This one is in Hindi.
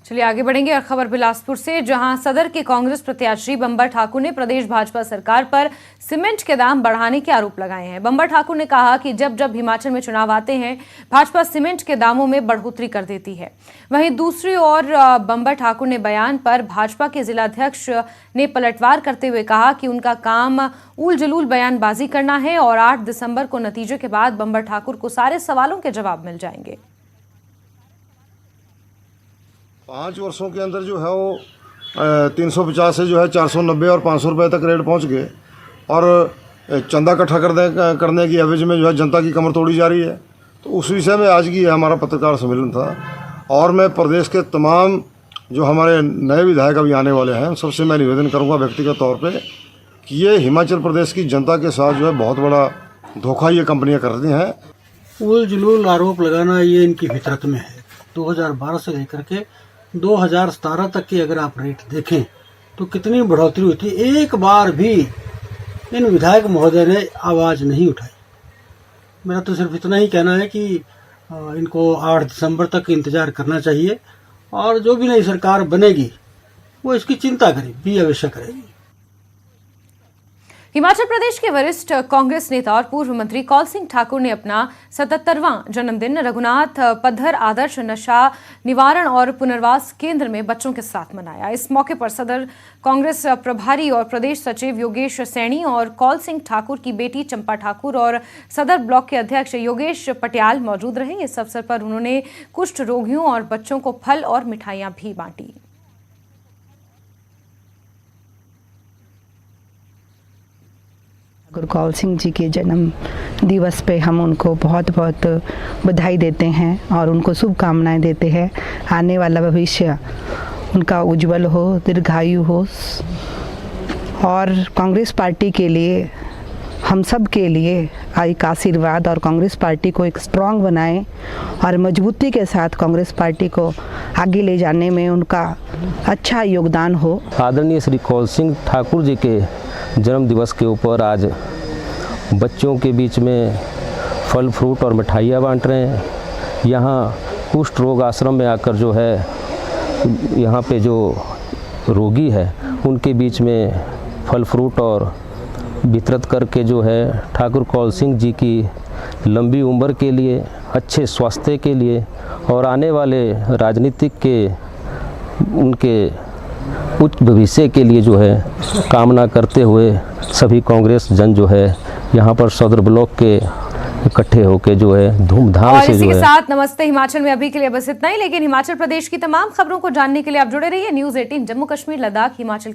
चलिए आगे बढ़ेंगे और खबर बिलासपुर से, जहां सदर के कांग्रेस प्रत्याशी बंबर ठाकुर ने प्रदेश भाजपा सरकार पर सीमेंट के दाम बढ़ाने के आरोप लगाए हैं। बंबर ठाकुर ने कहा कि जब जब हिमाचल में चुनाव आते हैं भाजपा सीमेंट के दामों में बढ़ोतरी कर देती है। वहीं दूसरी ओर बंबर ठाकुर ने बयान पर भाजपा के जिलाध्यक्ष ने पलटवार करते हुए कहा कि उनका काम उल जलूल बयानबाजी करना है और 8 दिसंबर को नतीजे के बाद बंबर ठाकुर को सारे सवालों के जवाब मिल जाएंगे। 5 वर्षों के अंदर जो है वो 350 से जो है 490 और 500 रुपये तक रेट पहुंच गए और चंदा इकट्ठा करने की एवज में जो है जनता की कमर तोड़ी जा रही है। तो उस विषय में आज की हमारा पत्रकार सम्मेलन था और मैं प्रदेश के तमाम जो हमारे नए विधायक अभी आने वाले हैं सबसे मैं निवेदन करूंगा व्यक्तिगत तौर पे कि ये हिमाचल प्रदेश की जनता के साथ जो है बहुत बड़ा धोखा ये कंपनियाँ कर रही हैं। उल जुलूल आरोप लगाना ये इनकी फितरत में है। 2012 से लेकर के 2017 तक की अगर आप रेट देखें तो कितनी बढ़ोतरी हुई थी। एक बार भी इन विधायक महोदय ने आवाज नहीं उठाई। मेरा तो सिर्फ इतना ही कहना है कि इनको 8 दिसंबर तक इंतजार करना चाहिए और जो भी नई सरकार बनेगी वो इसकी चिंता करेगी, अवश्य करेगी। हिमाचल प्रदेश के वरिष्ठ कांग्रेस नेता और पूर्व मंत्री कौल सिंह ठाकुर ने अपना 77वां जन्मदिन रघुनाथ पद्धर आदर्श नशा निवारण और पुनर्वास केंद्र में बच्चों के साथ मनाया। इस मौके पर सदर कांग्रेस प्रभारी और प्रदेश सचिव योगेश सैनी और कौल सिंह ठाकुर की बेटी चंपा ठाकुर और सदर ब्लॉक के अध्यक्ष योगेश पटियाल मौजूद रहे। इस अवसर पर उन्होंने कुष्ठ रोगियों और बच्चों को फल और मिठाइयां भी बांटी। गुरु कौल सिंह जी के जन्म दिवस पे हम उनको बहुत बहुत बधाई देते हैं और उनको शुभकामनाएं देते हैं। आने वाला भविष्य उनका उज्जवल हो, दीर्घायु हो और कांग्रेस पार्टी के लिए, हम सब के लिए एक आशीर्वाद और कांग्रेस पार्टी को एक स्ट्रांग बनाए और मजबूती के साथ कांग्रेस पार्टी को आगे ले जाने में उनका अच्छा योगदान हो। आदरणीय श्री कौल सिंह ठाकुर जी के जन्म दिवस के ऊपर आज बच्चों के बीच में फल फ्रूट और मिठाइयाँ बांट रहे हैं। यहाँ कुष्ठ रोग आश्रम में आकर जो है यहाँ पे जो रोगी है उनके बीच में फल फ्रूट और वितरित करके जो है ठाकुर कौल सिंह जी की लंबी उम्र के लिए, अच्छे स्वास्थ्य के लिए और आने वाले राजनीतिक के उनके उच्च भविष्य के लिए जो है कामना करते हुए सभी कांग्रेस जन जो है यहाँ पर सदर ब्लॉक के इकट्ठे होकर जो है धूमधाम से जो है। इसी के साथ नमस्ते हिमाचल में अभी के लिए बस इतना ही, लेकिन हिमाचल प्रदेश की तमाम खबरों को जानने के लिए आप जुड़े रहिए न्यूज़ 18 जम्मू कश्मीर लद्दाख हिमाचल के